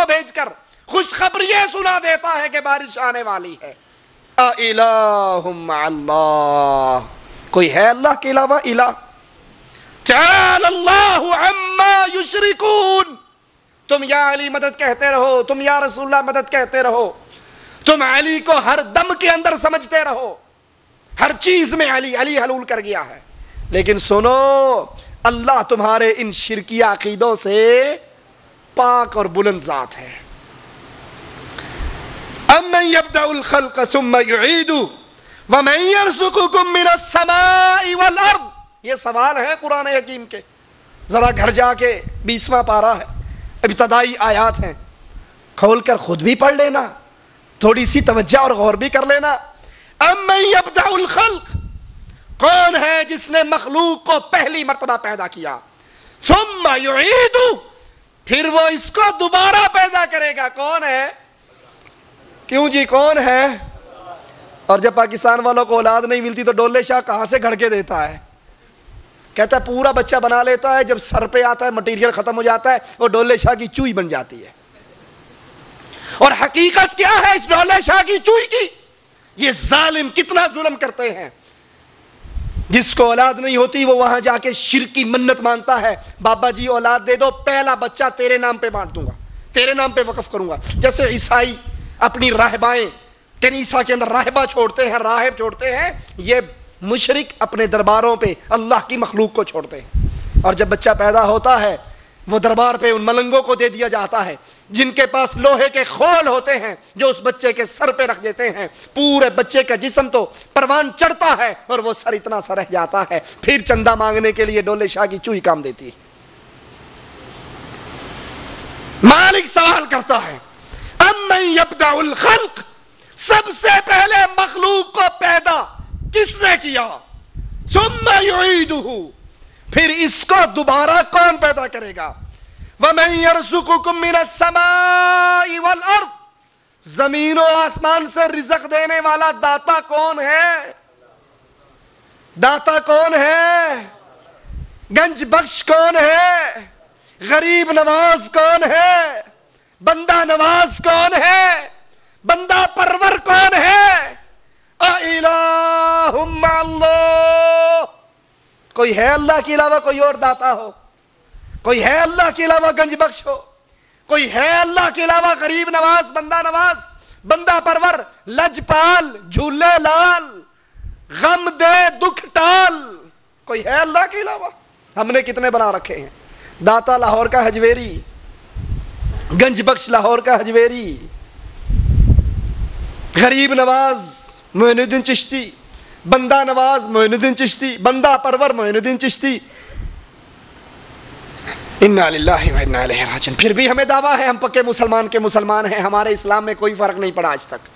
بھیج کر خوشخبری سنا دیتا ہے کہ بارش آنے والی ہے۔ اِلَٰهٌ مَّعَ اللَّهِ، کوئی ہے اللہ کے علاوہ الہ؟ تعالی اللہ عما یشرکون۔ تم یا علی مدد کہتے رہو، تم یا رسول اللہ مدد کہتے رہو، تم علی کو ہر دم کے اندر سمجھتے رہو، ہر چیز میں علی علی حلول کر گیا ہے، لیکن سنو اللہ تمہارے ان شرکی عقیدوں سے پاک اور بلند ذات ہے۔ امن یبدأ الخلق ثم یعیدہ ومن یرزقکم من السماء والارض۔ یہ سوال ہے قرآن حکیم کے، ذرا گھر جا کے 20واں پارہ ہے، ابتدائی آیات ہیں، کھول کر خود بھی پڑھ لینا، تھوڑی سی توجہ اور غور بھی کر لینا۔ امن یبدأ الخلق، کون ہے جس نے مخلوق کو پہلی مرتبہ پیدا کیا، ثم یعیدہ، پھر وہ اس کو دوبارہ پیدا کرے گا، کون ہے؟ کیوں جی کون ہے؟ اور جب پاکستان والوں کو اولاد نہیں ملتی تو ڈولے شاہ کہاں سے گھڑ کے دیتا ہے؟ کہتا ہے پورا بچہ بنا لیتا ہے، جب سر پہ آتا ہے مٹیریل ختم ہو جاتا ہے، وہ ڈولے شاہ کی چوئی بن جاتی ہے۔ اور حقیقت کیا ہے اس ڈولے شاہ کی چوئی کی؟ یہ ظالم کتنا ظلم کرتے ہیں، جس کو اولاد نہیں ہوتی وہ وہاں جا کے شرک کی منت مانتا ہے، بابا جی اولاد دے دو، پہلا بچہ تیرے نام پہ بانٹ دوں گا، تیرے نام پہ وقف کروں گا۔ جیسے عیسائی اپنی راہبائیں کنیسہ کے اندر راہبہ چھوڑتے ہیں، راہب چھوڑتے ہیں، یہ مشرک اپنے درباروں پہ اللہ کی مخلوق کو چھوڑتے ہیں، اور جب بچہ پیدا ہوتا ہے وہ دربار پہ ان ملنگوں کو دے دیا جاتا ہے جن کے پاس لوہے کے خول ہوتے ہیں، جو اس بچے کے سر پہ رکھ دیتے ہیں، پورے بچے کا جسم تو پروان چڑھتا ہے اور وہ سر اتنا سا رہ جاتا ہے، پھر چندہ مانگنے کے لیے ڈولے شاہ کی چوئی کام دیتی ہے۔ مالک سوال کرتا ہے امن یبدأ الخلق، سب سے پہلے مخلوق کو پیدا کس نے کیا؟ ثم یعیدہ، پھر اس کو دوبارہ کون پیدا کرے گا؟ وَمَن يَرْزُقُكُم مِّنَ السَّمَاءِ وَالْأَرْضِ، زمین و آسمان سے رزق دینے والا داتا کون ہے؟ داتا کون ہے؟ گنج بخش کون ہے؟ غریب نواز کون ہے؟ بندہ نواز کون ہے؟ بندہ پرور کون ہے؟ اِلَٰهٌ مَّعَ اللَّهِ، کوئی ہے اللہ کے علاوہ کوئی اور داتا ہو؟ کوئی ہے اللہ کے علاوہ گنج بخش ہو؟ کوئی ہے اللہ کے علاوہ غریب نواز، بندہ پرور، لجپال، جھولے لال، غم دے دکھ ٹال؟ کوئی ہے اللہ کے علاوہ؟ ہم نے کتنے بنا رکھے ہیں، داتا لاہور کا حجویری، گنج بخش لاہور کا حجویری، غریب نواز معین الدین چشتی، بندہ نواز معین الدین چشتی، بندہ پرور معین الدین چشتی۔ انا للہ و انا الیہ راجعون۔ پھر بھی ہمیں دعویٰ ہے ہم پکے مسلمان کے مسلمان ہیں، ہمارے اسلام میں کوئی فرق نہیں پڑا آج تک۔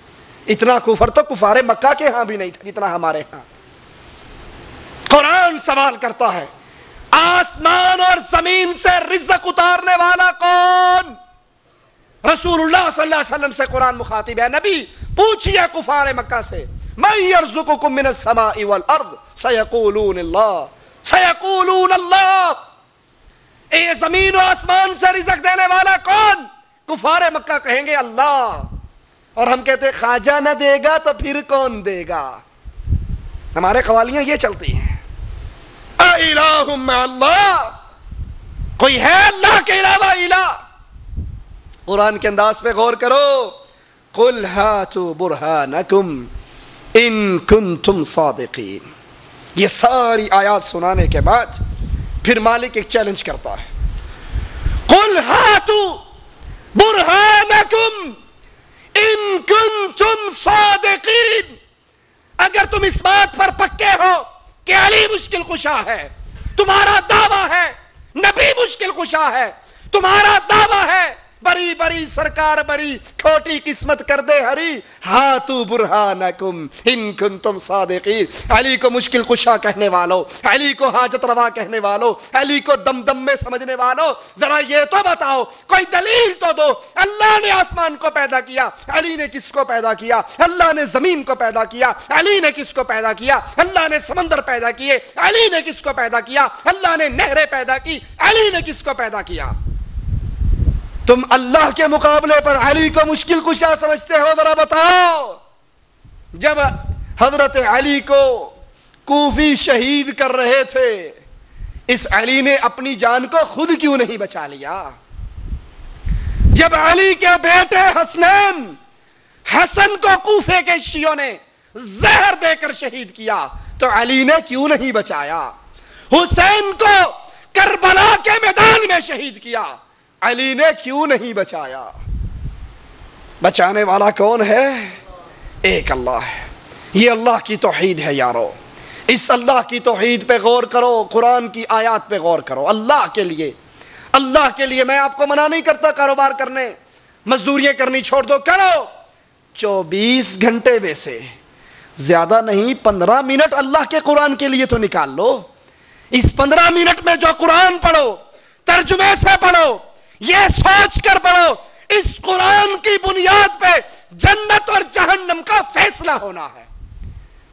اتنا کفر تو کفار مکہ کے ہاں بھی نہیں تھا جتنا ہمارے ہاں۔ قرآن سوال کرتا ہے آسمان اور زمین سے رزق اتارنے والا کون؟ رسول اللہ صلی اللہ علیہ وسلم سے قرآن مخاطب ہے، نبی پوچھئے کفار مکہ سے من یرزقکم من السماء والارض سیقولون اللہ، سیقولون اللہ، اے زمین و آسمان سے رزق دینے والا کون؟ کفار مکہ کہیں گے اللہ، اور ہم کہتے ہیں خواجہ نہ دے گا تو پھر کون دے گا؟ ہمارے قوالیاں یہ چلتی ہیں، اِلَٰهٌ مَّعَ اللَّهِ، کوئی ہے اللہ کے علاوہ الہ؟ قرآن کے انداز پہ غور کرو، قُلْ هَاتُوا بُرْهَانَكُمْ إِن كُنتُمْ صَادِقِينَ۔ یہ ساری آیات سنانے کے بعد پھر مالک ایک چیلنج کرتا ہے، قُلْ هَاتُوا بُرْهَانَكُمْ إِن كُنتُمْ صَادِقِينَ، اگر تم اس بات پر پکے ہو کہ علی مشکل کشا ہے، تمہارا دعویٰ ہے نبی مشکل کشا ہے، تمہارا دعویٰ ہے بری بری سرکار بری، کھوٹی قسمت کر دے ہری، ہاتو برہانکم ان کنتم صادقین، علی کو مشکل کشا کہنے والو، علی کو حاجت روا کہنے والو، علی کو دم دم میں سمجھنے والو، ذرا یہ تو بتاؤ، کوئی دلیل تو دو، اللہ نے آسمان کو پیدا کیا، علی نے کس کو پیدا کیا؟ اللہ نے زمین کو پیدا کیا، علی نے کس کو پیدا کیا؟ اللہ نے سمندر پیدا کیے، علی نے کس کو پیدا کیا؟ اللہ نے نہریں پیدا کی، علی نے کس کو پیدا کیا؟ تم اللہ کے مقابلے پر علی کو مشکل کشا سمجھتے ہو؟ ذرا بتاؤ، جب حضرت علی کو کوفی شہید کر رہے تھے، اس علی نے اپنی جان کو خود کیوں نہیں بچا لیا؟ جب علی کے بیٹے حسنین، حسن کو کوفے کے شیعوں نے زہر دے کر شہید کیا تو علی نے کیوں نہیں بچایا؟ حسین کو کربلا کے میدان میں شہید کیا، علی نے کیوں نہیں بچایا؟ بچانے والا کون ہے؟ ایک اللہ ہے۔ یہ اللہ کی توحید ہے یارو، اس اللہ کی توحید پہ غور کرو، قرآن کی آیات پہ غور کرو۔ اللہ کے لیے میں آپ کو منع نہیں کرتا کاروبار کرنے، مزدوریاں کرنی چھوڑ دو، کرو، 24 گھنٹے میں سے زیادہ نہیں 15 منٹ اللہ کے قرآن کے لیے تو نکال لو۔ اس 15 منٹ میں جو قرآن پڑھو، ترجمے سے پڑھو، یہ سوچ کر پڑھو اس قرآن کی بنیاد پہ جنت اور جہنم کا فیصلہ ہونا ہے۔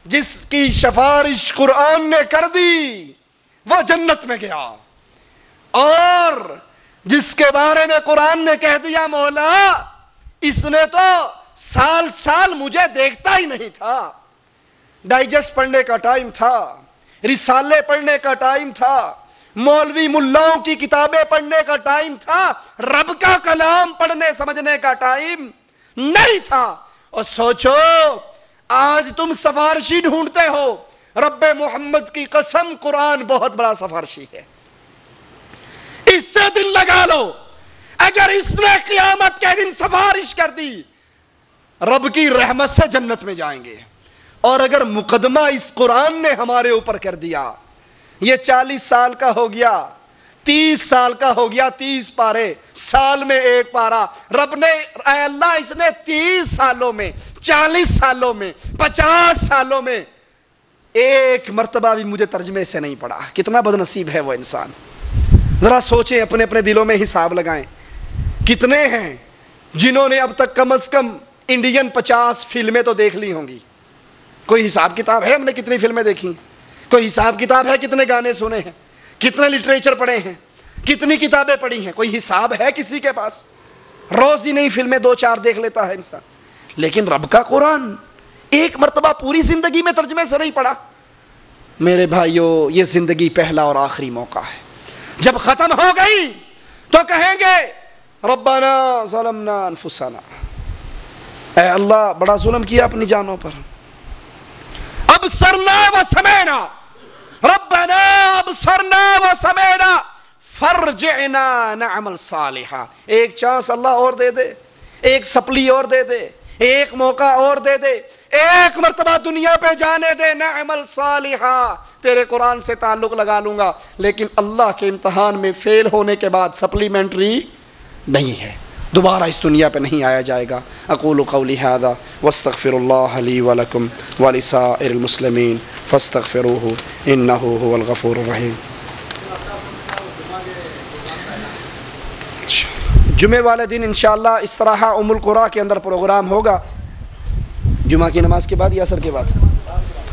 جس کی سفارش قرآن نے کر دی وہ جنت میں گیا، اور جس کے بارے میں قرآن نے کہہ دیا مولا اس نے تو سال مجھے دیکھتا ہی نہیں تھا، ڈائجسٹ پڑھنے کا ٹائم تھا، رسالے پڑھنے کا ٹائم تھا، مولوی ملاؤں کی کتابیں پڑھنے کا ٹائم تھا، رب کا کلام پڑھنے سمجھنے کا ٹائم نہیں تھا۔ اور سوچو آج تم سفارشی ڈھونڈتے ہو، رب محمد کی قسم قرآن بہت بڑا سفارشی ہے، اس سے دل لگا لو۔ اگر اس نے قیامت کے دن سفارش کر دی رب کی رحمت سے جنت میں جائیں گے، اور اگر مقدمہ اس قرآن نے ہمارے اوپر کر دیا، یہ 40 سال کا ہو گیا، 30 سال کا ہو گیا، 30 پارے سال میں ایک پارا، رب نے اے اللہ اس نے 30 سالوں میں، 40 سالوں میں، 50 سالوں میں ایک مرتبہ بھی مجھے ترجمے سے نہیں پڑھا۔ کتنا بد نصیب ہے وہ انسان۔ ذرا سوچیں، اپنے اپنے دلوں میں حساب لگائیں، کتنے ہیں جنہوں نے اب تک کم از کم انڈین 50 فلمیں تو دیکھ لی ہوں گی؟ کوئی حساب کتاب ہے ہم نے کتنی فلمیں دیکھی؟ کوئی حساب کتاب ہے کتنے گانے سنے ہیں، کتنے لٹریچر پڑھے ہیں، کتنی کتابیں پڑھی ہیں؟ کوئی حساب ہے کسی کے پاس؟ روز ہی نہیں فلمیں 2-4 دیکھ لیتا ہے انسان، لیکن رب کا قرآن ایک مرتبہ پوری زندگی میں ترجمے سے نہیں پڑھا۔ میرے بھائیو، یہ زندگی پہلا اور آخری موقع ہے، جب ختم ہو گئی تو کہیں گے ربنا ظلمنا انفسنا، اے اللہ بڑا ظلم کیا اپنی جانوں پر، ابصرنا وسمعنا، ربنا ابصرنا وسمعنا فرجعنا نعمل صالحا۔ ایک چانس اللہ اور دے دے، ایک سپلی اور دے دے، ایک موقع اور دے دے، ایک مرتبہ دنیا پہ جانے دے، نعمل صالحا، تیرے قرآن سے تعلق لگا لوں گا۔ لیکن اللہ کے امتحان میں فیل ہونے کے بعد سپلیمنٹری نہیں ہے، دوبارہ اس دنیا پہ نہیں آیا جائے گا۔ اقول قولی ھذا واستغفر اللہ لی ولکم ولسائر المسلمین فاستغفروہ انہ ھو الغفور الرحیم۔ جمعے والے دن انشاءاللہ استراحہ ام القریٰ کے اندر پروگرام ہوگا، جمعہ کی نماز کے بعد یا عصر کے بعد؟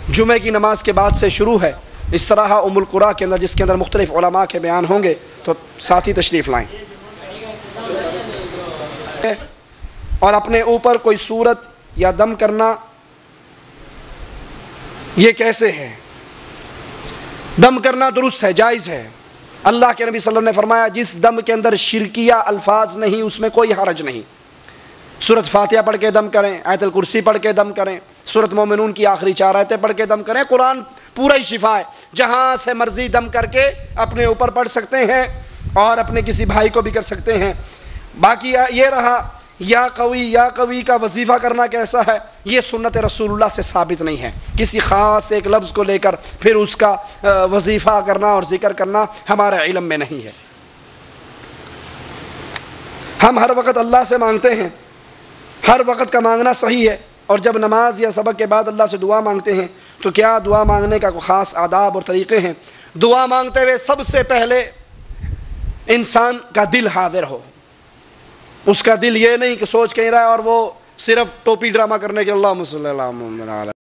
جمعہ کی نماز کے بعد سے شروع ہے استراحہ ام القریٰ کے اندر، جس کے اندر مختلف علماء کے بیان ہوں گے، تو ساتھی تشریف لائیں۔ اور اپنے اوپر کوئی صورت یا دم کرنا یہ کیسے ہے؟ دم کرنا درست ہے، جائز ہے۔ اللہ کے نبی صلی اللہ علیہ وسلم نے فرمایا جس دم کے اندر شرکیہ الفاظ نہیں اس میں کوئی حرج نہیں۔ سورۃ فاتحہ پڑھ کے دم کریں، آیت الکرسی پڑھ کے دم کریں، سورۃ مومنون کی آخری 4 آیتیں پڑھ کے دم کریں، قرآن پورا ہی شفا ہے، جہاں سے مرضی دم کر کے اپنے اوپر پڑھ سکتے ہیں اور اپنے کسی بھائی کو بھی کر سکتے ہیں۔ باقی یہ رہا یا قوی کا وظیفہ کرنا کیسا ہے، یہ سنت رسول اللہ سے ثابت نہیں ہے۔ کسی خاص ایک لفظ کو لے کر پھر اس کا وظیفہ کرنا اور ذکر کرنا ہمارے علم میں نہیں ہے۔ ہم ہر وقت اللہ سے مانگتے ہیں، ہر وقت کا مانگنا صحیح ہے، اور جب نماز یا سبق کے بعد اللہ سے دعا مانگتے ہیں تو کیا دعا مانگنے کا کوئی خاص آداب اور طریقے ہیں؟ دعا مانگتے ہوئے سب سے پہلے انسان کا دل حاضر ہو، اس کا دل یہ نہیں کہ سوچ کہیں رہا ہے اور وہ صرف ٹوپی ڈرامہ کرنے کے اللہ صلی اللہ علیہ وسلم